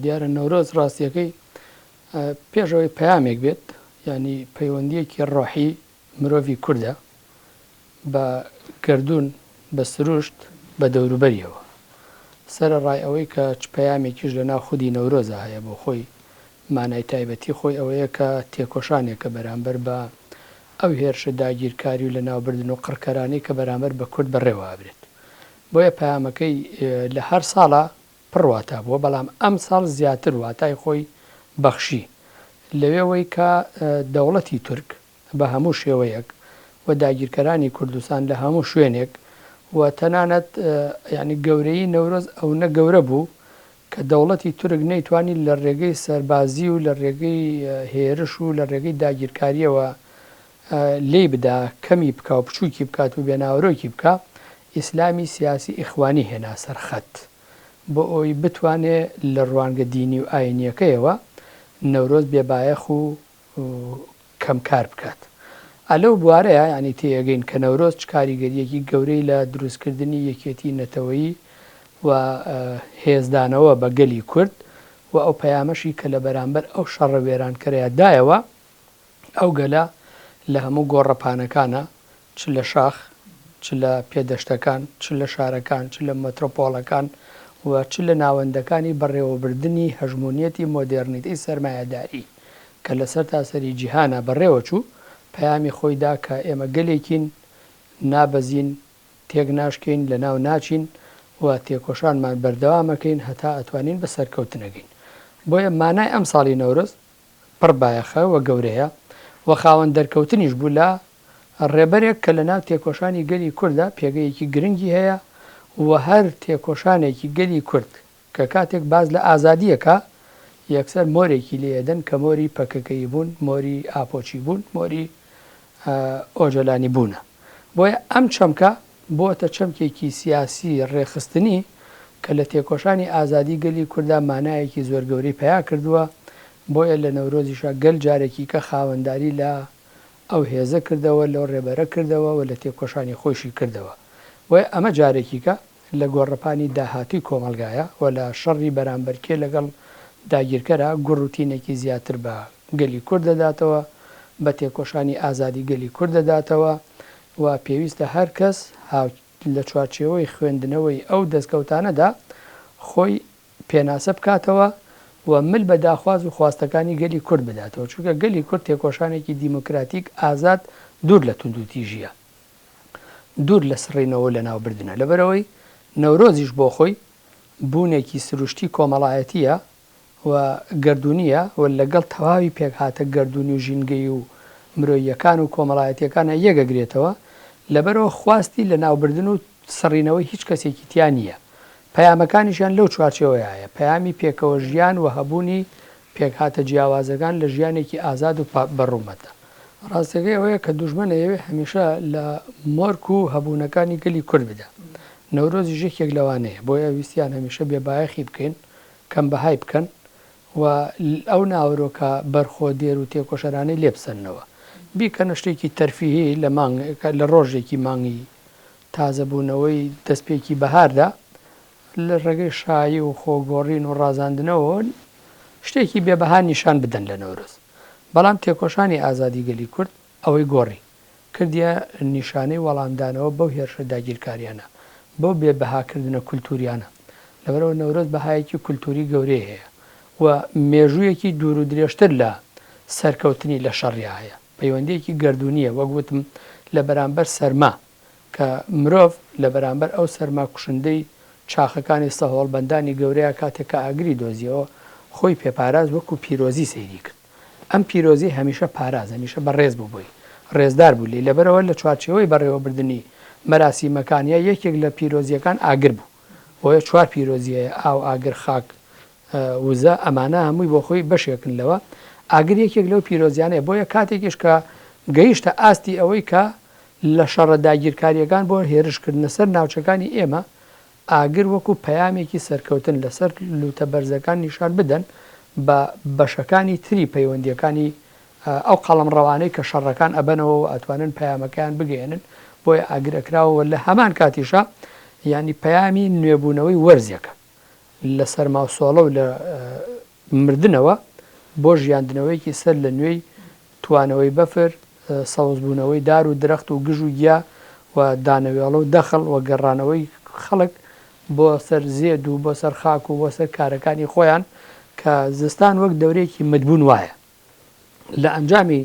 دیارە نەورۆز ڕاستیەکەی پێشەوەی پەیامێک بێت ینی پەیوەندیەکی ڕۆحی مرۆڤی کووردە بە گردردون بە سروشت بە دەوروبەریەوە سرە ڕای ئەوەی کە چ پەیامێکیش لە ناو خودی نەورۆزە هەیە بۆ خۆی مانای تایبەتی خۆی ئەوەیە کە تێکۆشانێکە بەرامبەر بە ئەو هێرشە داگیرکاری و لە ناوبردن و قڕکەرانەی کە بەرامبەر بە کورد بەڕێوابرێت بۆیە پەیامەکەی لە هەر ساڵە پڕواتا بووە بەڵام ئەم ساڵ زیاتر واتای خۆی بەخشی لەوێەوەی کە دەوڵەتی تورک بە هەموو شێوەیەک و داگیرکەرانی کوردستان لە هەموو شوێنێک و تەنانەت ینی گەورەی نەورۆز ئەو نە گەورە بوو کە دەوڵەتی تورک نەیتوانی لە ڕێگەی سەربازی و لە ڕێگەی هێرش و لە ڕێگەی داگیرکاریەوە لێی بدا کەمی بکە و بچووکی بکات و بێناوەرۆکی بکە ئیسلامی سیاسی ئیخوانی هێنا سەرخەت بۆ ئەوی بتوانێت لە ڕوانگە دینی و ئاینیەکەیەوە نەورۆز بێبایەخ و کەمکار بکات ئەلەو بوارەیە ینی تێگەین کە نەورۆز چ کاریگەریەکی گەورەی لە دروستکردنی یەکێتی نەتەوەیی و هێزدانەوە بە گەلی کورد و ئەو پەیامەشی کە لە بەرامبەر ئەو شەڕە وێرانکەرەیەدایەوە ئەو گەلە لە هەموو گۆڕەپانەکانە چ لە شاخ چ لە پێدەشتەکان چ لە شارەکان چ لە مەترۆپۆڵەکان و چ لە ناوەندەکانی بەڕێوەبردننی هەژمونیەتی مۆدررنیتی سەرمایهداری کە لەسەر تاسەری جیهانە بەڕێوە چوو پەیامی خۆیدا کە ئێمە گەلێکین نابەزین تێک ناشکەین لە ناو ناچین و تێکۆشانمان بەردەوامەکەین هەتا ئەتوانین بە سەرکەوتنەگەین بۆیە مانای ئەم ساڵی نەورۆز پڕ بایەخە و گەورەیە و خاوەن دەرکەوتنیش بوو لە ڕێبەرێک کە لە ناو تێکۆشانی گەلی کووردە پێگەیەکی گرنگی هەیە و هەر تێکۆشانێکی گەلی کورد کە کاتێک باز لە ئازادیەکە یەکسەر مۆرێکی لێدەن کە مۆری پەکەکەی بوون مۆری ئاپۆچی بوون مۆری ئۆجلانی بوونە بۆیە ئەم چەمکە بۆتە چەمکێکی سیاسی ڕێخستنی کە لە تێکۆشانی ئازادی گەلی کووردا مانایەکی زۆر گەورەی پیا کردووە بۆیە لە نەورۆزیشە گەل جارێکی کە خاوەنداری لە ئەو هێزە کردەوە لەو ڕێبەرە کردەوە و لە تێکۆشانی خۆشی کردەوە وە ئەمە جارێکیکە لە گۆڕەپانی داهاتی کۆمەلگایە و لە شەڕی بەرامبەرکێ لەگەڵ داگیرکەرە گوڕوتینێکی زیاتر بە گەلی کورد دەداتەوە بە تێکۆشانی ئازادی گەلی کورد دەداتەوە و پێویستە هەر کەس لە چوارچێوەی خوێندنەوەی ئەو دەستکەوتانەدا خۆی پێناسە بکاتەوە و مل بە داخواز و خواستەکانی گەلی کورد بداتەوە چونکە گەلی کورد تێکۆشانێکی دیموکراتیک ئازاد دوور لە توندوتیژیە دوور لە سڕینەوە لە ناوبردنە لەبەرەوەی نەورۆزیش بۆ خۆی بوونێکی سروشتی کۆمەڵایەتیە و گردردونیە و لەگەڵ تەواوی پێک هاتە گردردونی و ژینگەی و مرۆییەکان و کۆمەڵایەتیەکانە یەگەگرێتەوە لەبەرەوە خواستی لە ناوبردن و سڕینەوەی هیچ کەسێکی تیان نییە پەیامەکانیشیان لەو چوارچەوەیە پەیامی پێکەوە ژیان و هەبوونی پێک هاتە جیاوازەکان لە ژیانێکی ئازاد و بەڕوومەتە ڕاستەکەی ئەوەیە کە دوژمنە ئەوێ هەمیشە لە مۆرک و هەبوونەکانی گەلی کورد بدە نەورۆزی ژێکێک لەوانەیە بۆیە ویستیان هەمیشە بێبایەخی بکەین کەم بەهای بکەن و ئەو ناوەرۆکە بەرخۆ دێر و تێکۆشەرانەی لێبسەنەوە بیکەنە شتێکی تەرفیهی لە ڕۆژێکی مانگی تازەبوونەوەی دەستپێکی بەهاردا لە ڕێگەی شایی و خۆگۆڕین و ڕازاندنەوە شتێکی بێبەها نیشان بدەن لە نەورۆز بەڵام تێکۆشانی ئازادی گەلی کورد ئەوەی گۆڕی کردیە نیشانەی وەڵامدانەوە بەو هێرشە داگیرکاریانە بەو بێبەهاکردنە کولتوریانە لەبەرەوە نەورۆز بەهایەکی کولتوری گەورەی هەیە و مێژوویەکی دوور و درێژتر لە سەرکەوتنی لە شەڕیا هەیە پەیوەندیەکی گردردونیە وەگوتم لە بەرامبەر سەرما کە مرۆڤ لە بەرامبەر ئەو سەرما کوشندەی چاخەکانی سەهۆڵبەندانی گەورەیە کاتێک کە ئاگری دۆزیەوە خۆی پێپاراز وەکو پیرۆزی سەیری کرد ئەم پیرۆزی هەمیشە پاراز هەمیشە بەڕێز بوو بووی ڕێزدار بوو لێ لەبەرەوە لە چوارچێوەی بەڕێوەبردننی مەراسیمەکانیە یەکێک لە پیرۆزیەکان ئاگر بوو بۆیە چوار پیرۆزیە ئاو ئاگر خاک وزە ئەمانە هەمووی بۆ خۆی بەشێکن لەوە ئاگر یەکێک لەو پیرۆزیانەیە بۆیە کاتێکیش کە گەیشتە ئاستی ئەوەی کە لە شەڕە داگیرکاریەکان بۆ هێرشکردنە سەر ناوچەکانی ئێمە ئاگر وەکو پەیامێکی سەرکەوتن لەسەر لوتە بەرزەکان نیشان بدەن بە بەشەکانی تری پەیوەندیەکانی ئەو قەڵەم ڕەوانەی کە شەڕەکان ئەبەنەوە و ئەتوانن پەیامەکەیان بگەێنن بۆیە ئاگرەکراوە لە هەمان کاتیشە ینی پەیامی نوێبوونەوەی وەرزیەکە لە سەرماوسۆڵە و لە مردنەوە بۆ ژیاندنەوەیکی سەر لە نوێی توانەوەی بەفر سەوزبوونەوەی دار و درەخت و گژ و گیا و دانەوێڵە و دەخڵ و گەڕانەوەی خەڵک بۆ سەر زێد و بۆ سەر خاک و بۆ سەر کارەکانی خۆیان کە زستان وەک دەورێکی مدبوون وایە لە ئەنجامی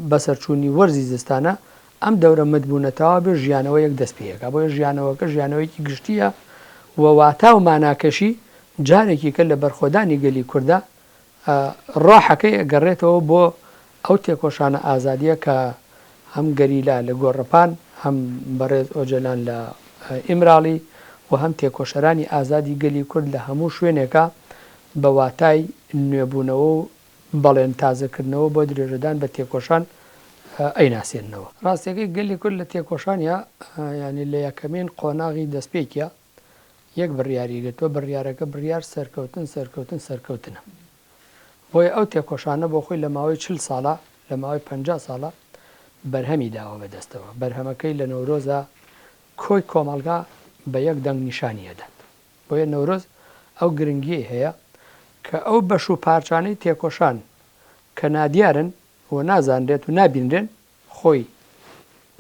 بەسەرچوونی وەرزی زستانە ئەم دەورە مدبوونەتەوە بێ ژیانەوە یەک دەست پێیەکە بۆیە ژیانەوەکە ژیانەوەیکی گشتیە و واتا و ماناکەشی جارێکی کە لە بەرخۆدانی گەلی کووردا ڕاحەکەی ئەگەڕێتەوە بۆ ئەو تێکۆشانە ئازادیە کە هەم گەریلا لە گۆڕەپان هەم بەڕێز ئۆجەلان لە ئیمراڵی و هەم تێکۆشەرانی ئازادی گەلی کورد لە هەموو شوێنێکە بە واتای نوێبوونەوە و بەڵێن تازەکردنەوە بۆ درێژەدان بە تێکۆشان ئەیناسێننەوە. ڕاستیەکەی گەلی کورد لە تێکۆشانە ینی لە یەکەمین قۆناغی دەستپێکیە یەک بڕیاریگرتووە بڕیارەکە بڕیار سەرکەوتنە. بۆیە ئەو تێکۆشانە بۆ خۆی لە ماوەی 40 ساڵە لە ماوەی 50 ساڵە بەرهەمی داوە بەدەستەوە. بەرهەمەکەی لە نەورۆزە کۆی کۆمەلگا بە یەک دەنگ نیشانیەدات. بۆیە نەورۆز ئەو گرنگی هەیە کە ئەو بەش و پارچانەی تێکۆشان کە نادیارن و نازانرێت و نابینرێن خۆی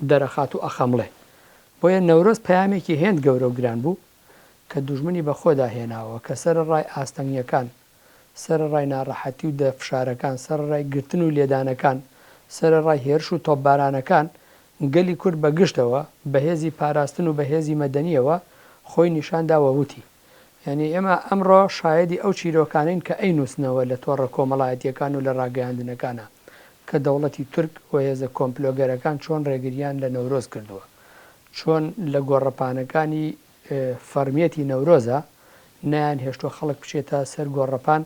دەرەخات و ئەخەمڵێ. بۆیە نەورۆز پەیامێکی هێند گەورە و گران بوو کە دوژمنی بە خۆدا هێناوە کە سەرڕای ئاستەنگیەکان سەرڕای ناڕەحەتی و دەفشارەکان سەرڕای گرتن و لێدانەکان سەرڕای هێرش و تۆپبارانەکان گەلی کورد بەگشتەوە بەهێزی پاراستن و بەهێزی مەدەنیەوە خۆی نیشانداوە وتی. یعنی ئێمە ئەمڕۆ شایەدی ئەو چیرۆکانین کە ئەینووسنەوە لە تۆڕە کۆمەڵایەتیەکان و لە ڕاگەیاندنەکانە کە دەوڵەتی تورک و هێزە کۆمپلۆگەرەکان چۆن ڕێگریان لە نەورۆز کردووە چۆن لە گۆڕەپانەکانی فەرمیەتی نەورۆزە نیان هێشتۆ خەڵک بچێتە سەر گۆڕەپان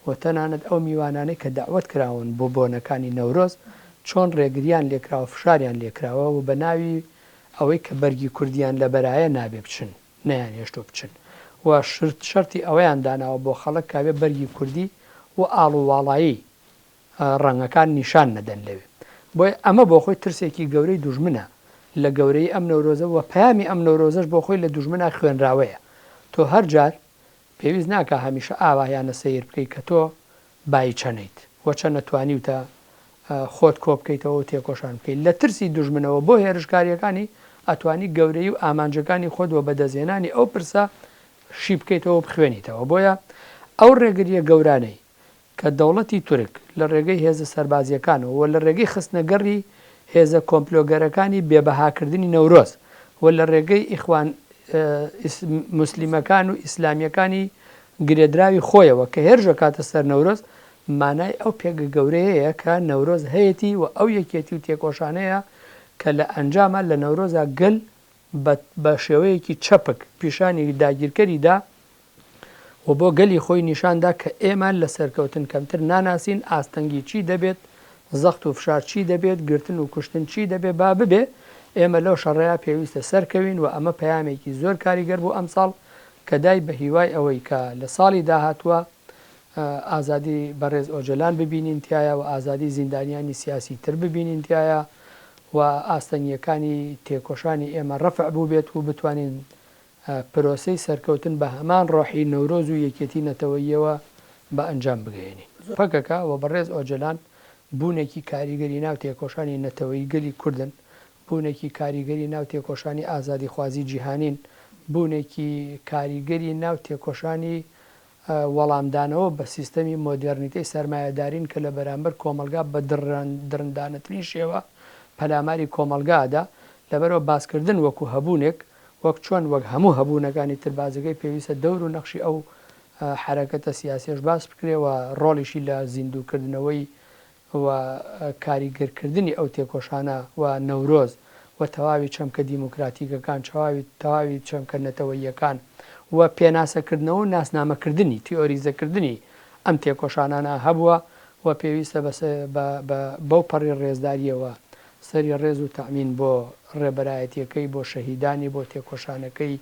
و تەنانەت ئەو میوانانەی کە داوت کراون بۆ بۆنەکانی نەورۆز چۆن ڕێگریان لێکراوە فشاریان لێکراوە و بە ناوی ئەوەی کە بەرگی کوردیان لە بەرایە نابێ بچن نیان هێشتۆ بچن و شەرتی ئەوەیان داناوە بۆ خەڵک کاوێ بەرگی کوردی و ئاڵوواڵایی ڕەنگەکان نیشان نەدەن لەوێ. بۆیە ئەمە بۆ خۆی ترسێکی گەورەی دوژمنە لە گەورەی ئەم نەورۆزە و پەیامی ئەم نەورۆزەش بۆ خۆی لە دوژمنە خوێنراوەیە. تۆ هەر جار پێویست ناکە هەمیشە ئاوایانە سیر بکەیت کە تۆ بای چەنیت وەچە نەتوانیوتە خۆت کۆ بکەیتەوە و تێکۆشان بکەیت لە ترسی دوژمنەوە بۆ هێرشکاریەکانی ئەتوانی گەورەی و ئامانجەکانی خۆت و بەدەزێنانی ئەو پرسە شی بکەیتەوە بخوێنیتەوە. بۆیە ئەو ڕێگریە گەورانەی کە دەوڵەتی تورک لە ڕێگەی هێزە سەربازیەکانەوە و لە ڕێگەی خستنەگەڕی هێزە کۆمپلۆگەرەکانی بێبەهاکردنی نەورۆز و لە ڕێگەی ئیخوان مسلیمەکان و ئیسلامیەکانی گرێدراوی خۆیەوە کە هێرشە کاتە سەر نەورۆز مانای ئەو پێگە گەورەیەیە کە نەورۆز هەیەی و ئەو یەکێتی و تێکۆشانەیە کە لە ئەنجامە لە نەورۆزە گەل بە شێوەیەکی چەپک پیشانی داگیرکەریدا و بۆ گەلی خۆی نیشاندا کە ئێمە لە سەرکەوتن کەمتر ناناسین ئاستەنگی چی دەبێت زەخت و فشار چی دەبێت گرتن و کوشتن چی دەبێت با ببێ ئێمە لەو شەڕەیە پێویستە سەرکەوین و ئەمە پەیامێکی زۆر کاریگەر بوو ئەم ساڵ کە دای بە هیوای ئەوەی کە لە ساڵی داهاتووە ئازادی بەڕێز ئۆجەلان ببینین تایە و ئازادی زیندانیانی سیاسی تر ببینین تایە و ئاستەنگیەکانی تێکۆشانی ئێمە ڕەفع بوو بێت و بتوانین پرۆسەی سەرکەوتن بە هەمان ڕۆحی نەورۆز و یەکێتی نەتەوەییەوە بە ئەنجام بگەێنی. پەکەکە و بەڕێز ئۆجەلان بوونێکی کاریگەری ناو تێکۆشانی نەتەوەی گەلی کوردن بوونێکی کاریگەری ناو تێکۆشانی ئازادی خوازی جیهانین بوونێکی کاریگەری ناو تێکۆشانی وەڵامدانەوە بە سیستەمی مۆدرنیتەی سەرمایهدارین کە لە بەرامبەر کۆمەلگا بە درندانەترین شێوە پەلاماری کۆمەلگادا لەبەرەوە باسکردن وەکو هەبوونێک وەک چۆن وەک هەموو هەبوونەکانی تربازەکەی پێویستە دەور و نەخشی ئەو حرەکەتە سیاسیش باس بکرێەوە ڕۆڵیشی لە زیندووکردنەوەی و کاریگەرکردنی ئەو تێکۆشانە و نەورۆز و تەواوی چەمکە دیموکراتیکەکان تەواوی چەمکە نەتەوەییەکان و پێناسەکردنەوە و ناسنامەکردنی تیۆریزەکردنی ئەم تێکۆشانانە هەبووە و پێویستە بەو پەڕی ڕێزداریەوە سەری ڕێز و تەمین بۆ ڕێبەرایەتیەکەی بۆ شەهیدانی بۆ تێکۆشانەکەی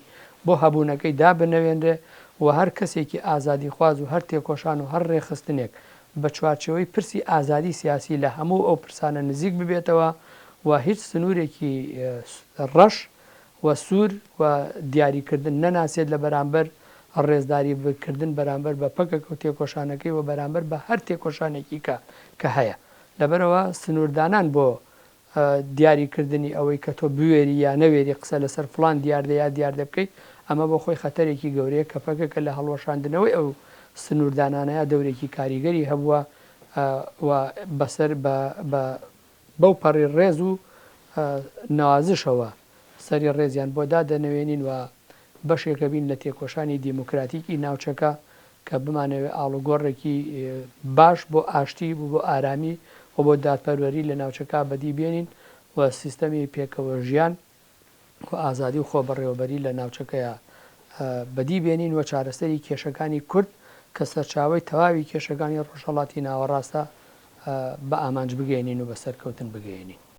بۆ هەبوونەکەی دابنەوێنرێ و هەر کەسێکی ئازادی خواز و هەر تێکۆشان و هەر ڕێخستنێک بە چوارچەوەی پرسی ئازادی سیاسی لە هەموو ئەو پرسانە نزیک ببێتەوە و هیچ سنوورێکی ڕەش و سوور و دیاریکردن نەناسێت لە بەرامبەر ڕێزداری بکردن بەرامبەر بە پەکە و تێکۆشانەکەی و بەرامبەر بە هەر تێکۆشانێکی کە هەیە لەبەرەوە سنووردانان بۆ دیاریکردنی ئەوەی کە تۆ بوێری یا نەوێری قسە لەسەر فلان دیاردەیە دیاردە بکەیت ئەمە بۆ خۆی خەتەرێکی گەورەیە کە پەکەکە لە هەڵوەشاندنەوەی ئەو سنووردانانەیە دەورێکی کاریگەری هەبووە بەسەر بەو پەڕی ڕێز و نوازشەوە سەری ڕێزیان بۆ دادەنەوێنین و بەشێکە بین لە تێکۆشانی دیموکراتیکی ناوچەکە کە بمانەوێت ئاڵوگۆڕێکی باش بۆ ئاشتی بوو بۆ ئارامی و بۆ دادپەروەری لە ناوچەکە بەدی بێنین و سیستەمی پێکەوە ژیان و ئازادی و خۆبەڕێوەبەری لە ناوچەکەیە بەدی بێنین و چارەسەری کێشەکانی کورد کە سەرچاوی تەواوی کێشەکانی ڕۆژهەڵاتی ناوەڕاستە بە ئامانج بگەێنین و بە سەرکەوتن بگەێنین.